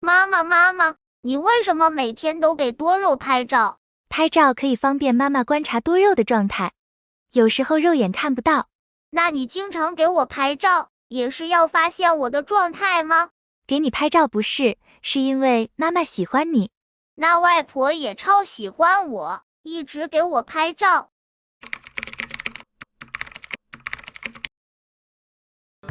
妈妈，你为什么每天都给多肉拍照？拍照可以方便妈妈观察多肉的状态，有时候肉眼看不到。那你经常给我拍照，也是要发现我的状态吗？给你拍照不是，是因为妈妈喜欢你。那外婆也超喜欢我，一直给我拍照。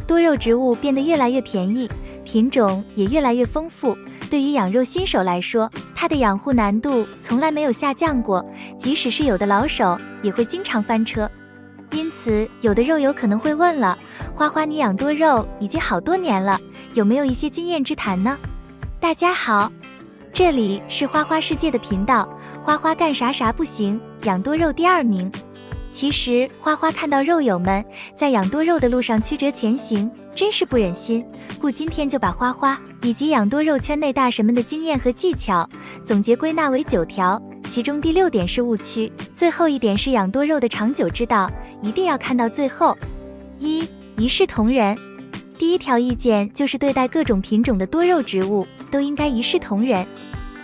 多肉植物变得越来越便宜，品种也越来越丰富。对于养肉新手来说，它的养护难度从来没有下降过，即使是有的老手也会经常翻车。因此，有的肉友可能会问了，花花你养多肉已经好多年了，有没有一些经验之谈呢？大家好，这里是花花世界的频道，花花干啥啥不行，养多肉第2名。其实花花看到肉友们在养多肉的路上曲折前行，真是不忍心，故今天就把花花以及养多肉圈内大神们的经验和技巧总结归纳为9条，其中第6点是误区，最后一点是养多肉的长久之道，一定要看到最后。一视同仁。第1条意见就是对待各种品种的多肉植物都应该一视同仁，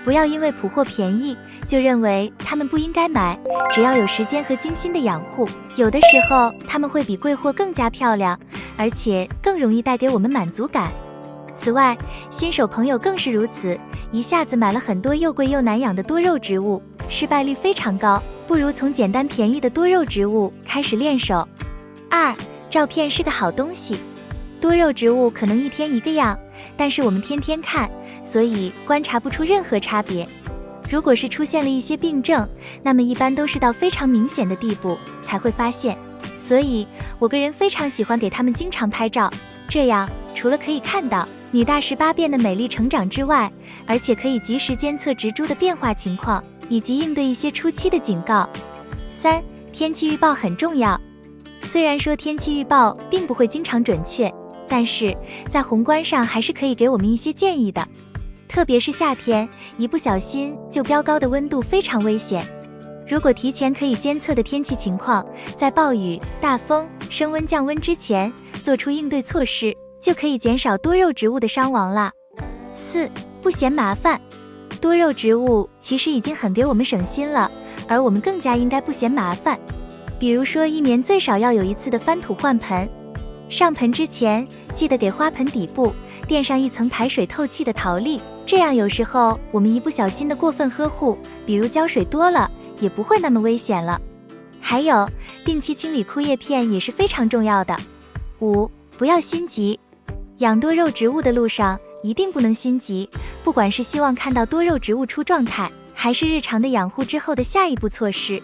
不要因为普货便宜就认为它们不应该买，只要有时间和精心的养护，有的时候它们会比贵货更加漂亮，而且更容易带给我们满足感。此外，新手朋友更是如此，一下子买了很多又贵又难养的多肉植物，失败率非常高，不如从简单便宜的多肉植物开始练手。2照片是个好东西。多肉植物可能一天一个样，但是我们天天看，所以观察不出任何差别。如果是出现了一些病症，那么一般都是到非常明显的地步才会发现。所以我个人非常喜欢给他们经常拍照，这样除了可以看到女大18变的美丽成长之外，而且可以及时监测植株的变化情况，以及应对一些初期的警告。3天气预报很重要。虽然说天气预报并不会经常准确，但是在宏观上还是可以给我们一些建议的。特别是夏天，一不小心就飙高的温度非常危险。如果提前可以监测的天气情况，在暴雨、大风、升温降温之前做出应对措施，就可以减少多肉植物的伤亡啦。4不嫌麻烦。多肉植物其实已经很给我们省心了，而我们更加应该不嫌麻烦。比如说1年最少要有1次的翻土换盆，上盆之前记得给花盆底部垫上一层排水透气的陶粒，这样有时候我们一不小心的过分呵护，比如浇水多了，也不会那么危险了。还有定期清理枯叶片也是非常重要的。5不要心急。养多肉植物的路上一定不能心急，不管是希望看到多肉植物出状态，还是日常的养护之后的下一步措施。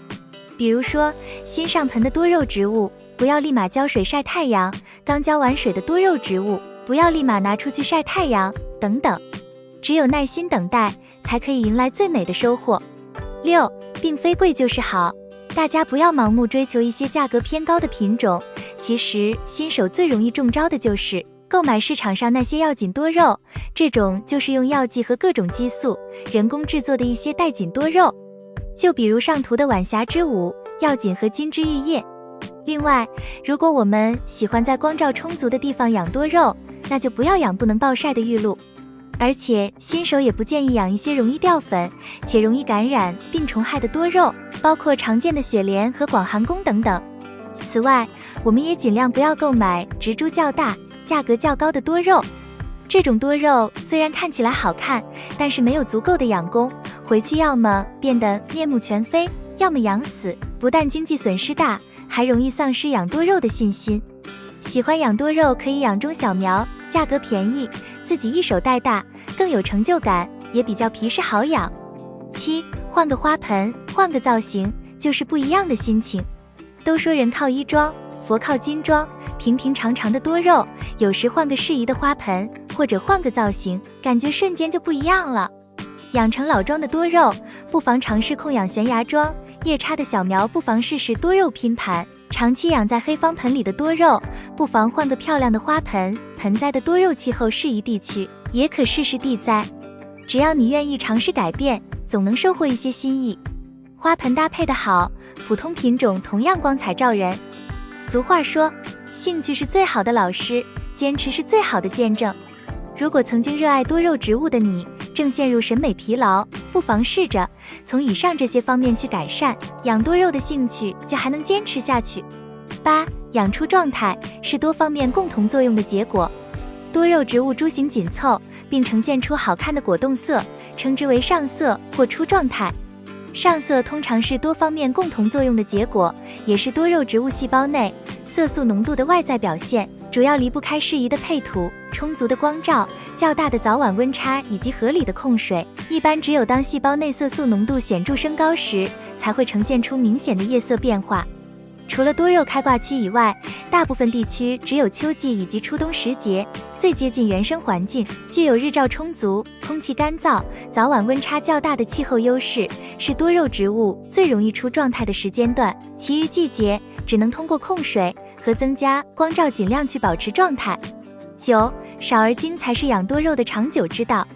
比如说新上盆的多肉植物，不要立马浇水晒太阳，刚浇完水的多肉植物，不要立马拿出去晒太阳，等等。只有耐心等待，才可以迎来最美的收获。6并非贵就是好。大家不要盲目追求一些价格偏高的品种，其实新手最容易中招的就是购买市场上那些药锦多肉，这种就是用药剂和各种激素人工制作的一些带锦多肉，就比如上图的晚霞之舞、药锦和金枝玉叶。另外，如果我们喜欢在光照充足的地方养多肉，那就不要养不能暴晒的玉露。而且新手也不建议养一些容易掉粉且容易感染病虫害的多肉，包括常见的雪莲和广寒宫等等。此外，我们也尽量不要购买植株较大、价格较高的多肉。这种多肉虽然看起来好看，但是没有足够的养功，回去要么变得面目全非，要么养死，不但经济损失大，还容易丧失养多肉的信心。喜欢养多肉可以养中小苗，价格便宜，自己一手带大，更有成就感，也比较皮实好养。7换个花盆，换个造型，就是不一样的心情。都说人靠衣装，佛靠金装，平平常常的多肉，有时换个适宜的花盆，或者换个造型，感觉瞬间就不一样了。养成老桩的多肉，不妨尝试控养悬崖桩，夜叉的小苗不妨试试多肉拼盘，长期养在黑方盆里的多肉，不妨换个漂亮的花盆，盆栽的多肉气候适宜地区，也可试试地栽。只要你愿意尝试改变，总能收获一些新意。花盆搭配的好，普通品种同样光彩照人。俗话说，兴趣是最好的老师，坚持是最好的见证。如果曾经热爱多肉植物的你正陷入审美疲劳，不妨试着从以上这些方面去改善，养多肉的兴趣就还能坚持下去。8. 养出状态是多方面共同作用的结果。多肉植物株形紧凑，并呈现出好看的果冻色，称之为上色或出状态。上色通常是多方面共同作用的结果，也是多肉植物细胞内色素浓度的外在表现，主要离不开适宜的配土、充足的光照、较大的早晚温差以及合理的控水。一般只有当细胞内色素浓度显著升高时，才会呈现出明显的叶色变化。除了多肉开挂区以外，大部分地区只有秋季以及初冬时节最接近原生环境，具有日照充足、空气干燥、早晚温差较大的气候优势，是多肉植物最容易出状态的时间段。其余季节只能通过控水和增加光照尽量去保持状态。9. 少而精才是养多肉的长久之道。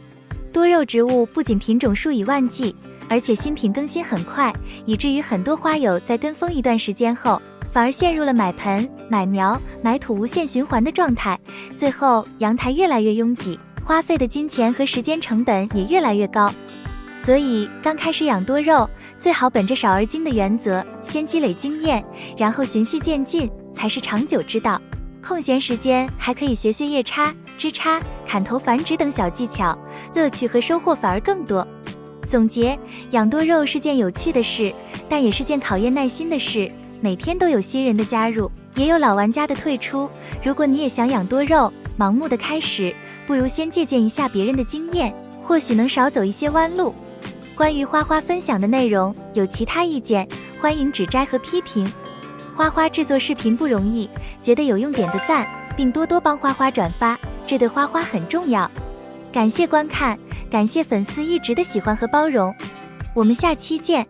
多肉植物不仅品种数以万计，而且新品更新很快，以至于很多花友在跟风一段时间后，反而陷入了买盆、买苗、买土无限循环的状态，最后阳台越来越拥挤，花费的金钱和时间成本也越来越高。所以刚开始养多肉，最好本着少而精的原则，先积累经验，然后循序渐进，才是长久之道。空闲时间还可以学学叶插、枝插、砍头繁殖等小技巧，乐趣和收获反而更多。总结，养多肉是件有趣的事，但也是件考验耐心的事。每天都有新人的加入，也有老玩家的退出。如果你也想养多肉，盲目的开始，不如先借鉴一下别人的经验，或许能少走一些弯路。关于花花分享的内容，有其他意见，欢迎指摘和批评。花花制作视频不容易，觉得有用点个赞，并多多帮花花转发，这对花花很重要。感谢观看，感谢粉丝一直的喜欢和包容，我们下期见。